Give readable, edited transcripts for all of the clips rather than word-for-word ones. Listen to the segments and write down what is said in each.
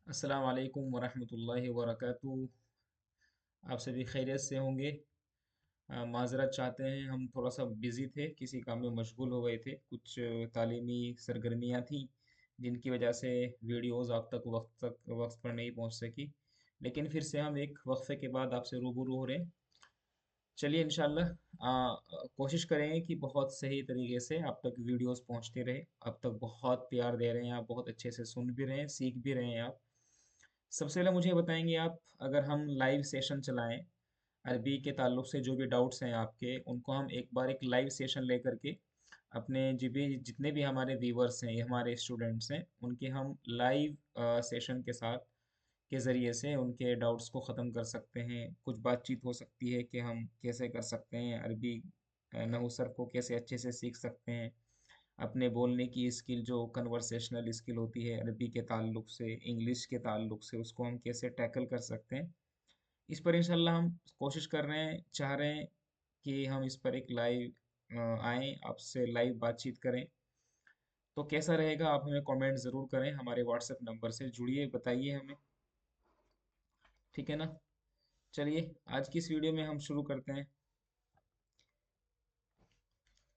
अस्सलाम वालेकुम वरहमतुल्लाहि वबरकातुहू। आप सभी खैरियत से होंगे। माज़रत चाहते हैं, हम थोड़ा सा बिज़ी थे, किसी काम में मशगूल हो गए थे। कुछ तालीमी सरगर्मियाँ थीं जिनकी वजह से वीडियोज़ आप तक वक्त पर नहीं पहुंच सकी। लेकिन फिर से हम एक वक्फे के बाद आपसे रूबरू हो रहे हैं। चलिए इंशाल्लाह कोशिश करेंगे कि बहुत सही तरीके से आप तक वीडियोज़ पहुंचते रहे। अब तक बहुत प्यार दे रहे हैं आप, बहुत अच्छे से सुन भी रहे हैं, सीख भी रहे हैं आप। सबसे पहले मुझे बताएंगे आप, अगर हम लाइव सेशन चलाएं अरबी के ताल्लुक से, जो भी डाउट्स हैं आपके उनको हम एक बार एक लाइव सेशन लेकर के अपने जितने भी हमारे व्यूवर्स हैं, ये हमारे स्टूडेंट्स हैं, उनके हम लाइव सेशन के साथ के ज़रिए से उनके डाउट्स को ख़त्म कर सकते हैं। कुछ बातचीत हो सकती है कि हम कैसे कर सकते हैं अरबी नहुसर को कैसे अच्छे से सीख सकते हैं। अपने बोलने की स्किल, जो कन्वर्सेशनल स्किल होती है अरबी के ताल्लुक से, इंग्लिश के ताल्लुक से, उसको हम कैसे टैकल कर सकते हैं। इस पर इंशाल्लाह हम कोशिश कर रहे हैं, चाह रहे हैं कि हम इस पर एक लाइव आएँ, आपसे लाइव बातचीत करें। तो कैसा रहेगा, आप हमें कमेंट ज़रूर करें, हमारे व्हाट्सएप नंबर से जुड़िए, बताइए हमें। ठीक है ना। चलिए आज की इस वीडियो में हम शुरू करते हैं।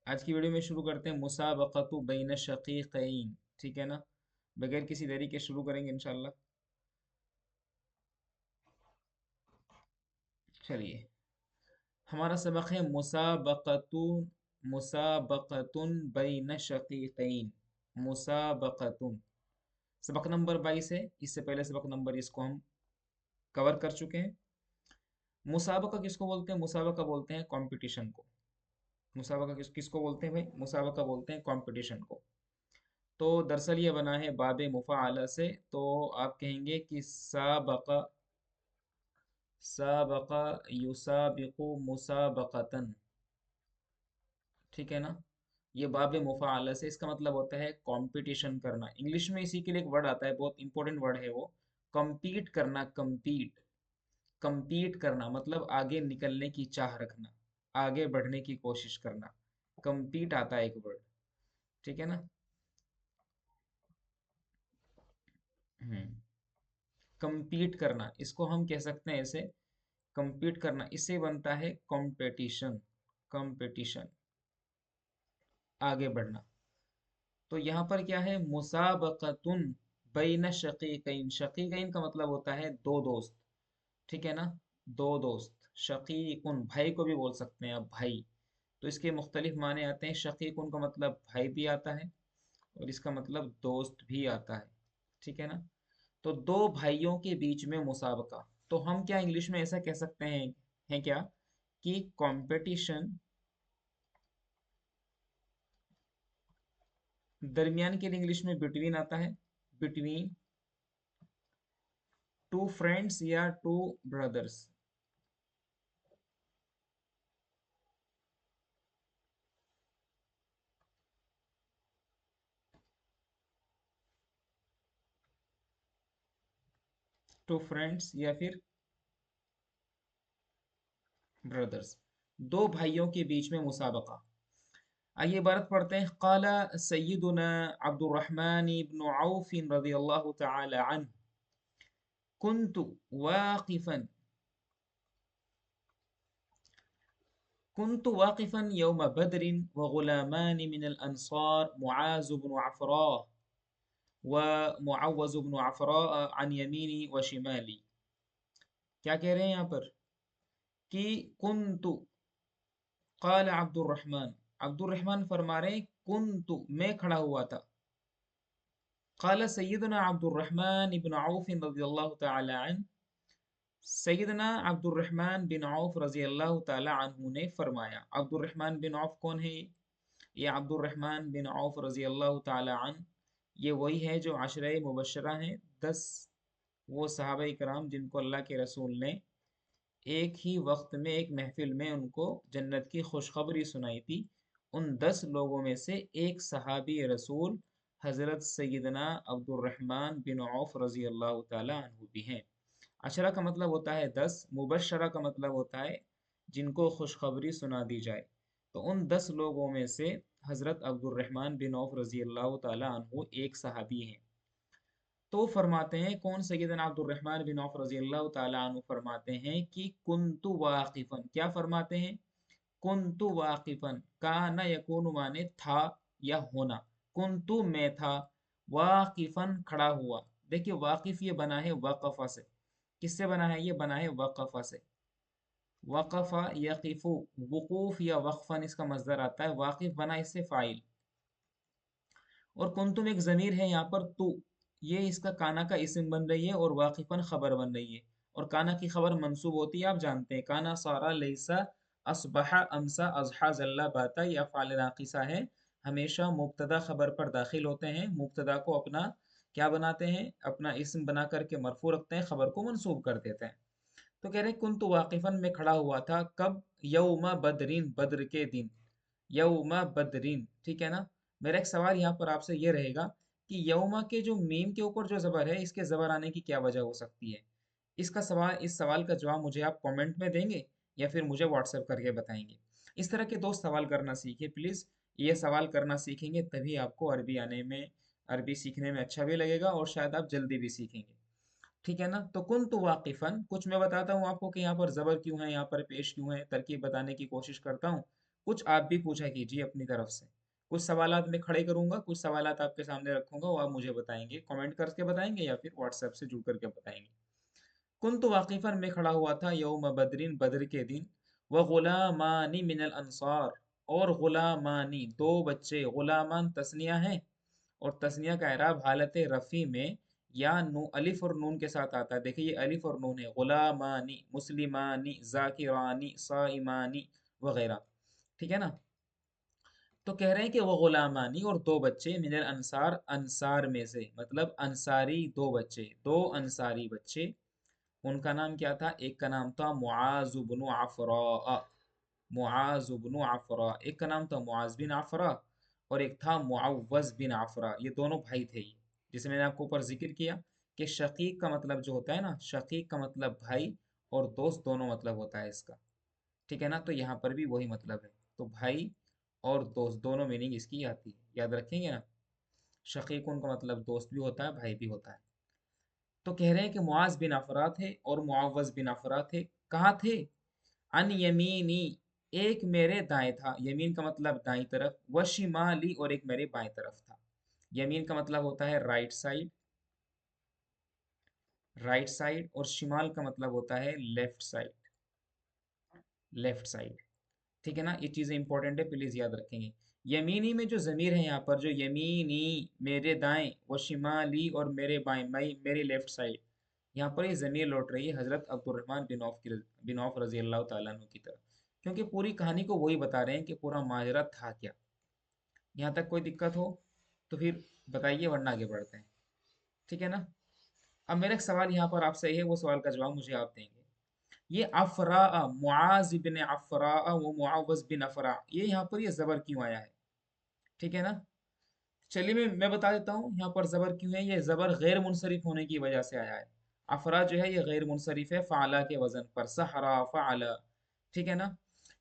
आज की वीडियो में शुरू करते हैं मुसाबक़तु बैन शक़ीक़ैन। ठीक है ना। बगैर किसी देरी के शुरू करेंगे इंशाल्लाह। चलिए, हमारा सबक है मुसाबक़तुन बैन शक़ीक़ैन। मुसाबक़तुन सबक नंबर 22 है। इससे पहले सबक नंबर इसको हम कवर कर चुके हैं। मुसाबका किसको बोलते हैं? मुसाबका बोलते हैं कंपटीशन को। मुसाबका किसको बोलते हैं भाई? मुसाबका बोलते हैं कंपटीशन को। तो दरअसल ये बना है बाब मुफ़ाअला से। तो आप कहेंगे कि साबका, साबका युसाबिकु मुसाबकतन। ठीक है ना। ये बाब मुफ़ाअला से, इसका मतलब होता है कंपटीशन करना। इंग्लिश में इसी के लिए एक वर्ड आता है, बहुत इंपॉर्टेंट वर्ड है वो, compete करना। compete करना मतलब आगे निकलने की चाह रखना, आगे बढ़ने की कोशिश करना। compete आता है एक वर्ड। ठीक है ना। हम्म compete करना, इसको हम कह सकते हैं ऐसे, compete करना, इससे बनता है competition। competition आगे बढ़ना। तो यहाँ पर क्या है? मुसाबकतुन बैन शकीकैन। शकीकैन का मतलब होता है दो दोस्त। ठीक है ना। दो दोस्त। शकीकुन, भाई को भी बोल सकते हैं आप, भाई। तो इसके मुख्तलिफ माने आते हैं। शकीकुन का मतलब भाई भी आता है और इसका मतलब दोस्त भी आता है। ठीक है ना। तो दो भाइयों के बीच में मुसाबका। तो हम क्या इंग्लिश में ऐसा कह सकते हैं क्या कि कंपटीशन, दरमियान के लिए इंग्लिश में बिटवीन आता है। बिटवीन टू फ्रेंड्स या टू ब्रदर्स। टू फ्रेंड्स या फिर ब्रदर्स। दो भाइयों के बीच में मुसाबका। आइए इबारत पढ़ते हैं। क़ाला सय्यदुना अब्दुर्रहमान इब्न औफ रज़ियल्लाहु तआला अन्हु कुन्तु वाक़िफ़न कुन्तु वाक़िफ़न यौम बद्रिन व गुलामान मिनल अंसार मुआज़ ब्न अफ़रा व मुअव्वज़ ब्न अफ़रा अन यमीनी व शिमाली। क्या कह रहे हैं यहाँ पर कि कुन्तु, क़ाल अब्दुर्रहमान, अब्दुर्रहमान फरमा रहे हैं, कुन्तु मैं खड़ा हुआ था। क़ाल सय्यदना अब्दुर्रहमान इब्न औफ रज़ियल्लाहु तआला अन्हु, सैयदना अब्दुर्रहमान बिन औफ रज़ी अल्लाह ताला अन्हु ने फरमाया। अब्दुर्रहमान बिन औफ कौन है? ये अब्दुर्रहमान बिन औफ रज़ी अल्लाह ताला अन्हु, ये वही है जो अशरे मुबशरा हैं, 10 वो सहाबा इकराम जिनको अल्लाह के रसूल ने एक ही वक्त में एक महफिल में उनको जन्नत की खुशखबरी सुनाई थी। उन 10 लोगों में से एक सहाबी रसूल हज़रत सैयदना अब्दुर्रहमान बिन औफ रज़ी अल्लाह ताला अन्हु भी हैं। अशरा का मतलब होता है 10, मुबशरा का मतलब होता है जिनको खुशखबरी सुना दी जाए। तो उन 10 लोगों में से हज़रत अब्दुर्रहमान बिन औफ रज़ी अल्लाह ताला अन्हु एक सहाबी हैं। तो फरमाते हैं कौन, सैयदना अब्दुर्रहमान बिन औफ रजी अल्लाह ताला अन्हु फरमाते हैं कि कुन्तु वाकिफन, क्या फरमाते हैं, कुन्तु वाकिफन, काना यकूनु माने था या होना, कुन्तु मैं था, वाकिफन खड़ा हुआ। देखिए वाकिफ ये बना है वक़फ़ा से, किससे बना है, ये बना है वक़फ़ा से, वक़फ़ा यक़िफ़ु, वुक़ूफ़ या वक़फ़न इसका मज़दर आता है, वाकिफ बना इससे फ़ाइल। और कुंतुम एक ज़मीर है यहाँ पर तू, ये इसका काना का इस्म बन रही है और वाकिफन खबर बन रही है। और काना की खबर मंसूब होती है, आप जानते हैं, काना सारा लैसा असबहा अमसा अज़हा ज़ल्ला बाता, ये अफ़आल नाक़िसा है, हमेशा मुब्तदा खबर पर दाखिल होते हैं, मुब्तदा को अपना क्या बनाते हैं, अपना इस्म बना करके मरफू रखते हैं, खबर को मंसूब कर देते हैं। तो कह रहे हैं कुंतु वाकिफन में खड़ा हुआ था, कब, यौमा बदरीन, बद्र के दिन, यौमा बदरीन, ठीक है ना। मेरा एक सवाल यहाँ पर आपसे ये रहेगा कि यौमा के जो मीम के ऊपर जो ज़बर है, इसके ज़बर आने की क्या वजह हो सकती है। इसका सवाल, इस सवाल का जवाब मुझे आप कमेंट में देंगे या फिर मुझे व्हाट्सएप करके बताएंगे। इस तरह के दोस्त सवाल करना सीखिए प्लीज़। ये सवाल करना सीखेंगे तभी आपको अरबी आने में, अरबी सीखने में अच्छा भी लगेगा और शायद आप जल्दी भी सीखेंगे। ठीक है ना। तो कुन तो वाकिफ़न, कुछ मैं बताता हूँ आपको कि यहाँ पर ज़बर क्यों है, यहाँ पर पेश क्यों है, तरकीब बताने की कोशिश करता हूँ। कुछ आप भी पूछा कीजिए अपनी तरफ से। कुछ सवालात मैं खड़े करूंगा, कुछ सवालात आपके सामने रखूंगा, वो आप मुझे बताएंगे, कमेंट करके बताएंगे या फिर व्हाट्सएप से जुड़ करके बताएंगे। कुन तो वाकिफ़न में खड़ा हुआ था यौम बदरिन, बद्र के दिन, व गुलामानी मिनल अंसार, और गुलामानी दो बच्चे, गुलामान तस्निया है और तस्निया का इराब हालत रफ़ी में या नू अलिफ और नून के साथ आता है। देखिए ये अलिफ और नून है, गुलामानी, मुस्लिमानी, जाकिरानी, साइमानी वगैरह, ठीक है ना। तो कह रहे हैं कि वो गुलामानी और दो बच्चे, मिनल अंसार, अंसार में से, मतलब अंसारी दो बच्चे, दो अंसारी बच्चे। उनका नाम क्या था, एक का नाम था मुआज इब्न अफरा, मुआज इब्न अफरा, एक का नाम था मुआज बिन अफरा और एक था मुअव्वज बिन अफरा। ये दोनों भाई थे ये, जिसे मैंने आपको ऊपर जिक्र किया कि शकीक का मतलब जो होता है ना, शकीक का मतलब भाई और दोस्त दोनों मतलब होता है इसका, ठीक है ना। तो यहाँ पर भी वही मतलब है, तो भाई और दोस्त दोनों मीनिंग इसकी आती है, याद रखेंगे ना। शकीक उनका मतलब दोस्त भी होता है, भाई भी होता है। तो कह रहे हैं कि मुआज बिन अफरा थे और मुअव्वज बिन अफरा थे, कहाँ थे, अन यमीनी, एक मेरे दाएं था, यमीन का मतलब दाईं तरफ, व शिमाली, और एक मेरे बाएं तरफ था। यमीन का मतलब होता है राइट साइड, राइट साइड, और शिमाल का मतलब होता है लेफ्ट साइड, लेफ्ट साइड, ठीक है ना। ये चीज़ें इंपॉर्टेंट है, प्लीज़ याद रखेंगे। यमीनी में जो ज़मीर है यहाँ पर, जो यमीनी मेरे दाएं, वो शिमाली और मेरे बाएं, मेरी लेफ्ट साइड, यहाँ पर ये ज़मीर लौट रही है हज़रत अब्दुर्रहमान बिन औफ रज़ी अल्लाह ताला अन्हु की तरफ, क्योंकि पूरी कहानी को वही बता रहे हैं कि पूरा माजरा था क्या। यहाँ तक कोई दिक्कत हो तो फिर बताइए, वरना आगे बढ़ते हैं, ठीक है ना। अब मेरा एक सवाल यहाँ पर आपसे है, वो सवाल का जवाब मुझे आप देंगे। ये अफरा, मुआज बिन अफरा व मुआवज बिन अफरा, ये यहाँ पर ये ज़बर क्यों आया है, ठीक है ना। चलिए मैं बता देता हूँ यहाँ पर ज़बर क्यों है। ये ज़बर गैर मुनसरिफ होने की वजह से आया है। अफरा जो है ये गैर मुनसरिफ है फ़ाला के वज़न पर, सहरा फ़ाला, ठीक है ना।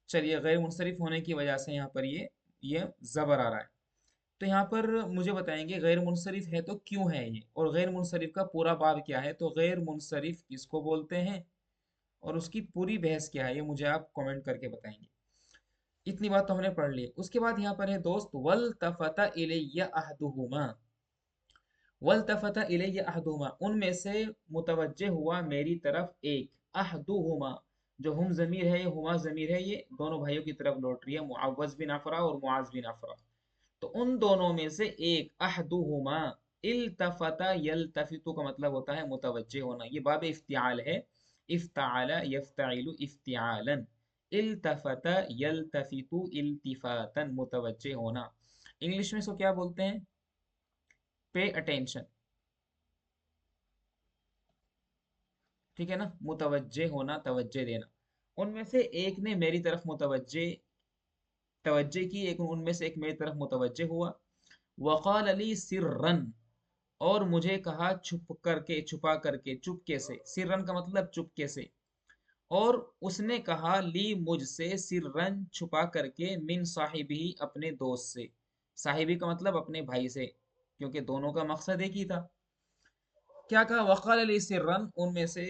चलिए गैर मुनसरिफ होने की वजह से यहाँ पर ये ज़बर आ रहा है। तो यहाँ पर मुझे बताएंगे गैर मुनसरिफ है तो क्यों है ये, और गैर मुनसरिफ का पूरा बाब क्या है, तो गैर मुनसरिफ किसको बोलते हैं और उसकी पूरी बहस क्या है, ये मुझे आप कमेंट करके बताएंगे। इतनी बात तो हमने पढ़ ली। उसके बाद यहाँ पर है दोस्त, वल तफता इलैया अहदुहुमा, वल तफता इलैया अहदुहुमा, उनमें से मुतवज्जे हुआ मेरी तरफ एक, अहदुहुमा, जो हम जमीर है, ये हुमा जमीर है, ये दोनों भाइयों की तरफ लौट रही है, मुअव्वज बिन अफरा और मुआज बिन अफरा। तो उन दोनों में से एक, अहदुहुमा, इल्तफता यल्तफितु का मतलब होता है मुतवज्जे होना, ये बाब इफ्तिआल है, इफ्ताला यफ्ताइलु इफ्तिआलन, इल्तफता यल्तफितु इल्तिफातन, मुतवज्जे होना। इंग्लिश में इसको क्या बोलते हैं, पे अटेंशन, ठीक है ना, मुतवज्जे होना, तवज्जे देना। उनमें से एक ने मेरी तरफ मुतवज्जे, तवज्जे की, एक उनमें से एक मेरी तरफ मुतवज्जे हुआ। वक़ाल अली सिर्रन, और मुझे कहा छुप करके, छुपा करके, चुपके से, सिर्रन का मतलब चुपके से, और उसने कहा ली मुझसे, सिर्रन छुपा करके, मिन साहिबी अपने दोस्त से, साहिबी का मतलब अपने भाई से, क्योंकि दोनों का मकसद एक ही था। क्या कहा, वक़ाल ली सिर्रन, उनमें से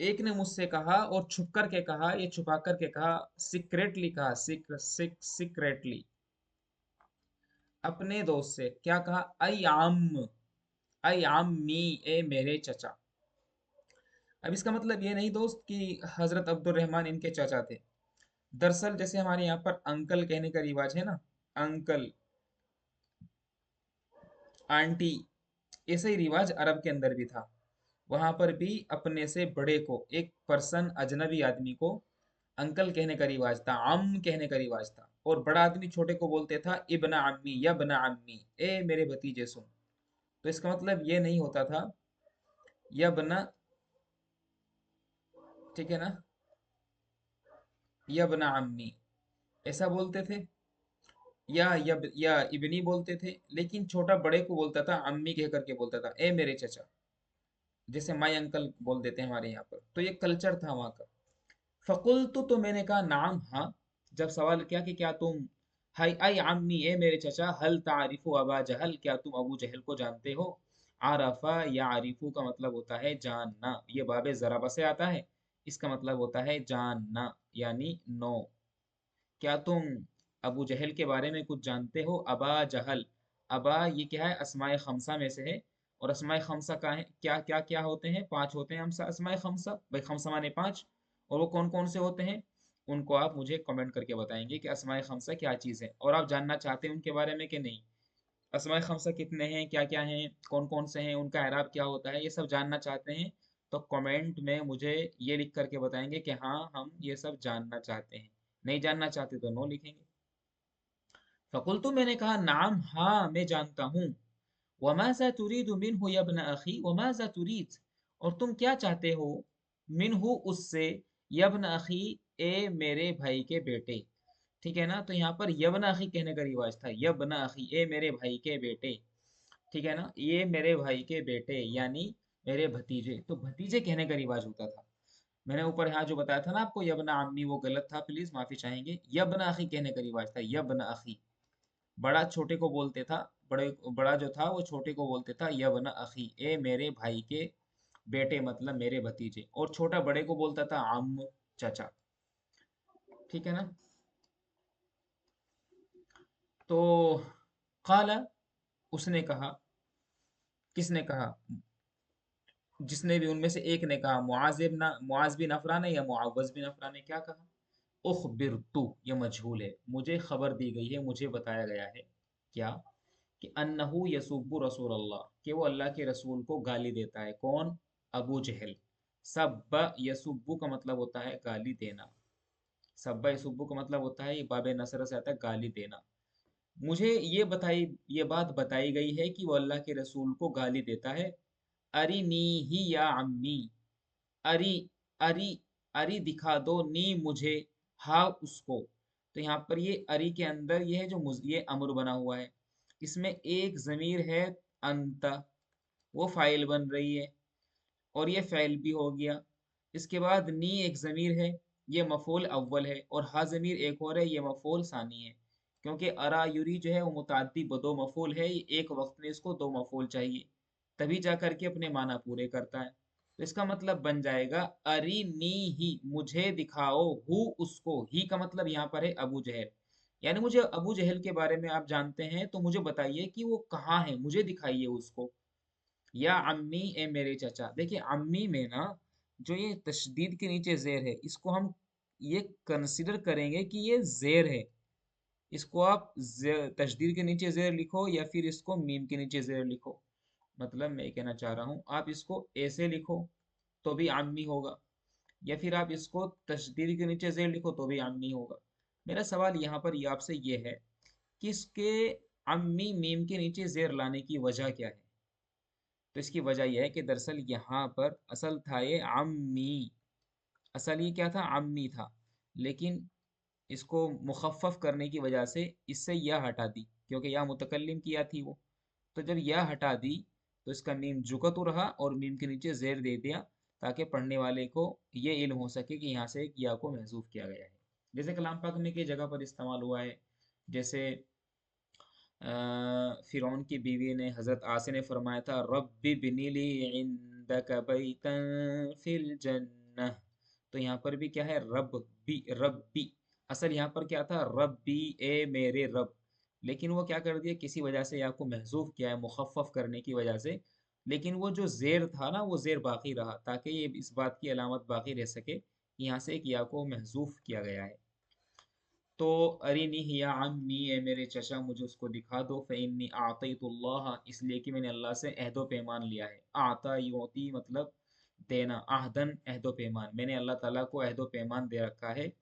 एक ने मुझसे कहा और छुप कर के कहा, ये छुपा कर के कहा, सीक्रेटली कहा, सीक्रेटली अपने दोस्त से क्या कहा, आई आम्मी, ए मेरे चचा। अब इसका मतलब ये नहीं दोस्त कि हजरत अब्दुल रहमान इनके चाचा थे। दरअसल जैसे हमारे यहाँ पर अंकल कहने का रिवाज है ना, अंकल, आंटी, ऐसे ही रिवाज अरब के अंदर भी था। वहां पर भी अपने से बड़े को, एक पर्सन अजनबी आदमी को अंकल कहने का रिवाज था, अम कहने का रिवाज था। और बड़ा आदमी छोटे को बोलते था इब्न अम्मी या बना अम्मी, ए मेरे भतीजे सुन। तो इसका मतलब ये नहीं होता था या बना, ठीक है ना, या बना अम्मी ऐसा बोलते थे, या इब्नी बोलते थे। लेकिन छोटा बड़े को बोलता था अम्मी कह करके बोलता था, ए मेरे चचा, जैसे माई अंकल बोल देते हैं हमारे यहाँ पर। तो ये कल्चर था वहाँ का। फकुल तो मैंने कहा नाम हाँ। जब सवाल किया कि क्या तुम, हाय आई आम्मी, ए मेरे चचा, हल तारिफु अबा जहल, क्या तुम अबू जहल को जानते हो। आरफा या आरिफू का मतलब होता है जानना, ये बाबे ज़राबा से आता है। इसका मतलब होता है जानना, यानी नो। क्या तुम अबू जहल के बारे में कुछ जानते हो। अबा जहल, अबा ये क्या है, अस्माए खमसा में से है। और अस्माए खमसा का है क्या क्या क्या होते हैं, पांच होते हैं हम अस्माए खमसा, भाई खमसा माने पांच। और वो कौन कौन से होते हैं, उनको आप मुझे कमेंट करके बताएंगे कि अस्माए खमसा क्या चीज़ है, और आप जानना चाहते हैं उनके बारे में कि नहीं। अस्माए खमसा कितने हैं, क्या क्या हैं, कौन कौन से हैं, उनका एराब क्या होता है, ये सब जानना चाहते हैं। तो कमेंट में मुझे ये लिख करके बताएंगे कि हाँ हम ये सब जानना चाहते हैं। नहीं जानना चाहते तो नो लिखेंगे। फकुल तो मैंने कहा नाम हाँ मैं जानता हूँ। वमाजा तुरीदु मिन्हु या इब्न अखी, वमाजा तुरीद, और तुम क्या चाहते हो, मिन्हु उससे, यब्न अखी, ए मेरे भाई के बेटे। ठीक है ना, तो यहाँ पर यब्न अखी कहने का रिवाज था, यब्न अखी, ए मेरे भाई के बेटे। ठीक है ना, ये मेरे भाई के बेटे यानी मेरे भतीजे। तो भतीजे कहने का रिवाज होता था। मैंने ऊपर यहाँ जो बताया था ना आपको यब्न अम्मी, वो गलत था, प्लीज माफी चाहेंगे। यब्न अखी कहने का रिवाज था, यब्न अखी। बड़ा छोटे को बोलते था, बड़ा जो था वो छोटे को बोलते था यब्न अखी, ए मेरे भाई के बेटे, मतलब मेरे भतीजे। और छोटा बड़े को बोलता था अम्म, चाचा। ठीक है ना। तो काला, उसने कहा, किसने कहा, जिसने भी उनमें से एक ने कहा, मुआज बिन अफरा ने या मुआवज बिन अफरा ने क्या कहा, उखबिरतु, ये मजहूल है, मुझे खबर दी गई है, मुझे बताया गया है। क्या, कि अन्नहु यसुब्बु रसूल अल्लाह, कि वो अल्लाह के रसूल को गाली देता है। कौन, अबू जहल। सब्बा यसुब्बु का मतलब होता है गाली देना। सब्बा यसुब्बु का मतलब होता है, ये बाबे नसर से आता है गाली देना। मुझे ये बात बताई गई है कि वो अल्लाह के रसूल को गाली देता है। अरिनी ही या अम्मी, अरी, अरी, अरी दिखा दो, नी मुझे, हा उसको। तो यहाँ पर ये अरी के अंदर ये है जो ये अमर बना हुआ है, इसमें एक जमीर है अंता, वो फाइल बन रही है, और ये फ़ैल भी हो गया। इसके बाद नी एक ज़मीर है, ये मफ़ूल अव्वल है, और हा ज़मीर एक और है, ये मफ़ूल सानी है। क्योंकि अरा युरी जो है वो मुतअद्दी बदो मफ़ूल है, ये एक वक्त में इसको दो मफ़ूल चाहिए, तभी जा करके अपने माना पूरे करता है। तो इसका मतलब बन जाएगा अरी नी ही, मुझे दिखाओ, हु उसको, ही का मतलब यहाँ पर है अबू जहल। यानी मुझे अबू जहल के बारे में आप जानते हैं तो मुझे बताइए कि वो कहाँ है, मुझे दिखाइए उसको। या अम्मी, ए मेरे चचा। देखिए अम्मी में ना जो ये तशदीद के नीचे जेर है, इसको हम ये कंसिडर करेंगे कि ये जेर है। इसको आप तशदीद के नीचे जेर लिखो या फिर इसको मीम के नीचे जेर लिखो। मतलब मैं कहना चाह रहा हूँ, आप इसको ऐसे लिखो तो भी अम्मी होगा, या फिर आप इसको तशदीद के नीचे जेर लिखो तो भी अम्मी होगा। मेरा सवाल यहाँ पर ये आपसे ये है कि इसके अम्मी मीम के नीचे जेर लाने की वजह क्या है। तो इसकी वजह यह है कि दरअसल यहाँ पर असल था ये अम्मी, असल ये क्या था, अम्मी था। लेकिन इसको मुखफ़फ़ करने की वजह से इससे यह हटा दी, क्योंकि यह मुतकल्लिम की या थी वो। तो जब यह हटा दी तो इसका मीम जुकतु रहा और मीम के नीचे ज़ेर दे दिया, ताकि पढ़ने वाले को ये इल्म हो सके कि यहाँ से एक या को महसूफ किया गया है। जैसे कलाम पाक में कई जगह पर इस्तेमाल हुआ है, जैसे फिरौन की बीवी ने, हजरत आसिया ने फरमाया था, रब्बी बिनीली इंदक बैतन फिल जन्नह। तो यहाँ पर भी क्या है, रब्बी रब्बी। असल यहाँ पर क्या था, रब्बी ए मेरे रब। लेकिन वो क्या कर दिया, किसी वजह से या को महजूफ किया है मुखफ़फ़ करने की वजह से। लेकिन वो जो जेर था ना, वो जेर बाकी रहा, ताकि ये इस बात की अलामत बाकी रह सके कि यहाँ से एक या को महजूफ किया गया है। तो अरिनी या अम्मी, ए मेरे चचा मुझे उसको दिखा दो। फ़इन्नी आतैतुल्लाह, इसलिए कि मैंने अल्लाह से अहदो पैमान लिया है। आता योती मतलब देना, आहदन अहदो पैमान, मैंने अल्लाह ताला को अहदो पैमान दे रखा है।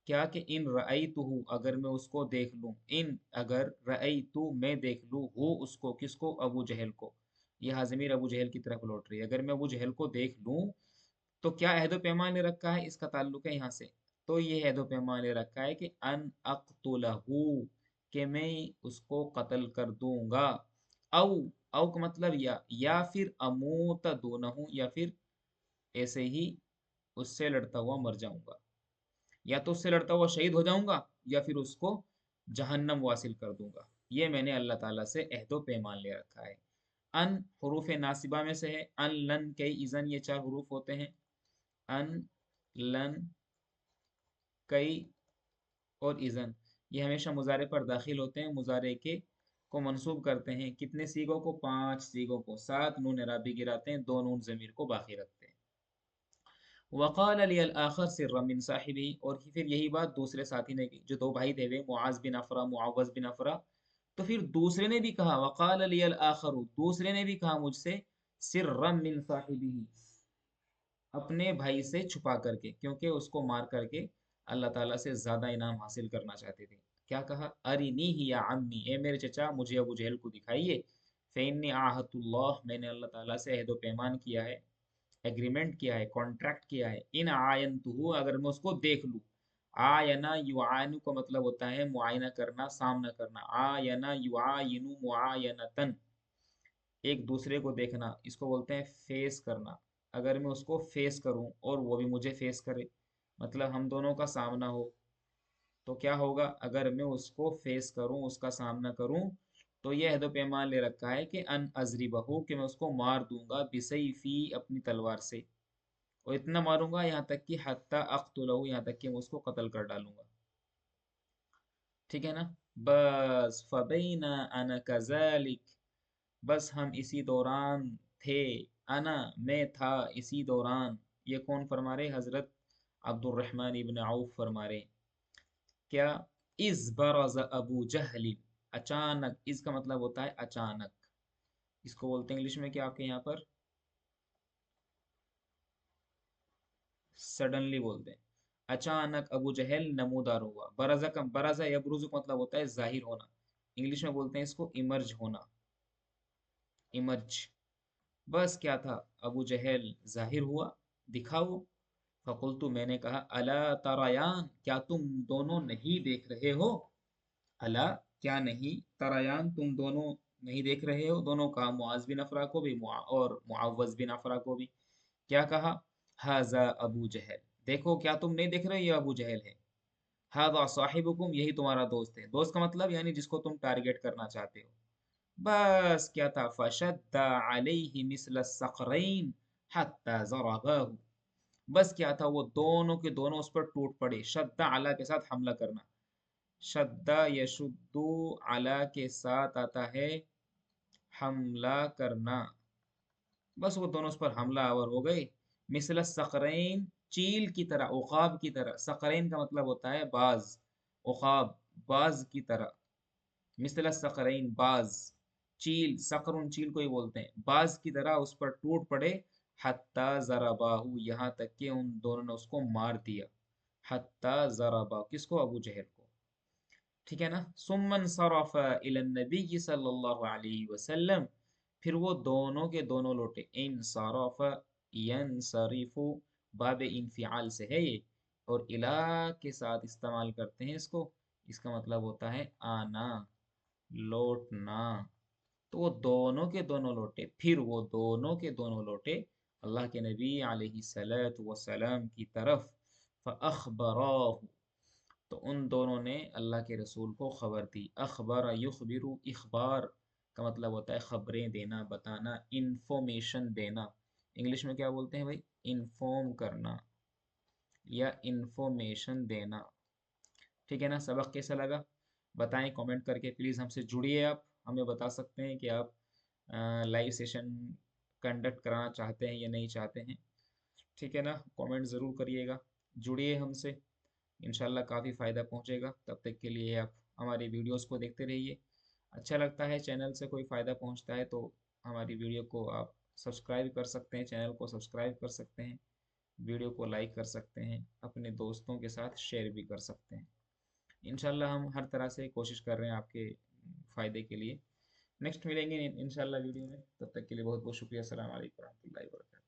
क्या कि इन रअयतुहु, अगर मैं उसको देख लूँ, इन अगर रअयतु मैं देख लूँ, हु उसको, किसको, अबू जहल को। यह ज़मीर अबू जहल की तरफ लौट रही है। अगर मैं अबू जहल को देख लूँ, तो क्या अहद पैमान ले रखा है, इसका ताल्लुक है यहाँ से। तो ये अहद पैमान ले रखा है कि अन अक़्तुलहू, कि मैं उसको कत्ल कर दूंगा। औ औ का मतलब या फिर अमूत दूनहू, या फिर ऐसे ही उससे लड़ता हुआ मर जाऊंगा। या तो उससे लड़ता हुआ शहीद हो जाऊंगा, या फिर उसको जहन्नम वासिल कर दूंगा। ये मैंने अल्लाह ताला से अहदो पैमान ले रखा है। अन हरूफ नासिबा में से है। अन लन कई इज़न, ये चार हरूफ होते हैं। अन लन कई और इज़न, ये हमेशा मुजारे पर दाखिल होते हैं। मुजारे के को मंसूब करते हैं कितने सीगों को, 5 सीगों को। 7 नून इराबी गिराते हैं, 2 नून ज़मीर को बाकी रखते हैं। वक़ाल लियल आखर सिर्रा मिन साहिबी, और फिर यही बात दूसरे साथी ने की, जो दो भाई थे वे मुआज़ बिन अफ़रा, मुअव्वज़ बिन अफ़रा। तो फिर दूसरे ने भी कहा, वक़ाल लियल आखरु, दूसरे ने भी कहा मुझसे, सिर्रा मिन साहिबिही, अपने भाई से छुपा करके, क्योंकि उसको मार करके अल्लाह ताला से ज़्यादा इनाम हासिल करना चाहते थे। क्या कहा, अरिनी ही या अम्मी, ए मेरे चचा मुझे अबू जहल को दिखाइए। फ़इन्नी आहतुल्लाह, मैंने अल्लाह ताला से अहद व पैमान किया है, एग्रीमेंट किया है, कॉन्ट्रैक्ट किया है। इन आयनतुहु, अगर मैं उसको देख लूँ। आयना युआयनु का मतलब होता है मुआयना करना, सामना करना। आयना युआयनु मुआयनतन, एक दूसरे को देखना, इसको बोलते हैं फेस करना। अगर मैं उसको फेस करूं और वो भी मुझे फेस करे, मतलब हम दोनों का सामना हो, तो क्या होगा, अगर मैं उसको फेस करूं, उसका सामना करूं, तो ये अहद पैमान ले रखा है कि अन अजरी बहू, कि मैं उसको मार दूंगा, बिसैफी, अपनी तलवार से। और इतना मारूंगा यहाँ तक कि हत्ता अख्तुलहू, यहाँ तक कि मैं उसको कत्ल कर डालूंगा। ठीक है ना। बस फबैना अना कज़ालिक, बस हम इसी दौरान थे। अना मैं था, इसी दौरान। ये कौन फरमा रहे, हजरत अब्दुर्रहमान इब्न औफ फरमा रहे। क्या, इस बरज़ अबू जहल, अचानक, इसका मतलब होता है अचानक। इसको बोलते हैं इंग्लिश में क्या आपके यहाँ पर, सडनली बोलते हैं। अचानक अबू जहल नमूदार हुआ। बरज़ा का, बरज़ा यबरुज़ु का मतलब होता है जाहिर होना। इंग्लिश में बोलते हैं इसको इमर्ज होना, इमर्ज। बस क्या था, अबू जहल जाहिर हुआ, दिखा वो। फ़कुलतु, मैंने कहा, अला तरायान, क्या तुम दोनों नहीं देख रहे हो। अला, क्या नहीं, तरायान, तुम दोनों नहीं देख रहे हो। दोनों का मुआज बिन अफरा को भी, और मुअव्वज़ बिन अफरा को भी। क्या कहा, हाजा अबू जहल, देखो क्या तुम नहीं देख रहे हो, ये अबू जहल है। हाजा साहिबुकुम, यही तुम्हारा दोस्त है। दोस्त का मतलब यानी जिसको तुम टारगेट करना चाहते हो। बस क्या था, फशद्दा अलैहि मिस्ल सक़रैन हत्ता ज़रबाहु, बस क्या था, वो दोनों के दोनों उस पर टूट पड़े। शद्दा अला के साथ हमला करना, शद्दा यशुद्दू, अला के साथ आता है हमला करना। बस वो दोनों उस पर हमला आवर हो गए। मिसल सक़रैन, चील की तरह, उक़ाब की तरह। सक़रैन का मतलब होता है बाज, उक़ाब, बाज की तरह। मिसल सक़रैन, बाज, चील, सक़रुन चील को ही बोलते हैं। बाज की तरह उस पर टूट पड़े। हत्ता ज़रबाहु, यहाँ तक कि उन दोनों ने उसको मार दिया। हत्ता ज़रबाहु, किसको, अबू जहल को। ठीक है ना। सुम्मन सराफ़ इलन नबी सल्लल्लाहु अलैहि वसल्लम, फिर वो दोनों के दोनों लौटे। इन सराफ़ यनसरिफ़ु, बाब इनफ़िआल से है ये, और इला के साथ इस्तेमाल करते हैं इसको। इसका मतलब होता है आना, लौटना। तो वो दोनों के दोनों लौटे, फिर वो दोनों के दोनों लौटे अल्लाह के नबी अलैहिस्सलातु वस्सलाम की तरफ। फ़अख़बराहु, तो उन दोनों ने अल्लाह के रसूल को खबर दी। अखबर युखबिरु, इखबार का मतलब होता है खबरें देना, बताना, इंफॉर्मेशन देना। इंग्लिश में क्या बोलते हैं भाई? इन्फॉर्म करना या इंफॉर्मेशन देना। ठीक है ना? सबक कैसा लगा बताएं कमेंट करके, प्लीज़ हमसे जुड़िए। आप हमें बता सकते हैं कि आप लाइव सेशन कंडक्ट कराना चाहते हैं या नहीं चाहते हैं। ठीक है ना? कमेंट ज़रूर करिएगा, जुड़िए हमसे, इंशाल्लाह काफ़ी फ़ायदा पहुंचेगा। तब तक के लिए आप हमारी वीडियोस को देखते रहिए। अच्छा लगता है चैनल से कोई फ़ायदा पहुंचता है तो हमारी वीडियो को आप सब्सक्राइब कर सकते हैं, चैनल को सब्सक्राइब कर सकते हैं, वीडियो को लाइक कर सकते हैं, अपने दोस्तों के साथ शेयर भी कर सकते हैं। इंशाल्लाह हम हर तरह से कोशिश कर रहे हैं आपके फ़ायदे के लिए। नेक्स्ट मिलेंगे इंशाल्लाह वीडियो में, तब तक के लिए बहुत बहुत शुक्रिया। अस्सलाम वालेकुम रहमतुल्लाहि व बरकातहू।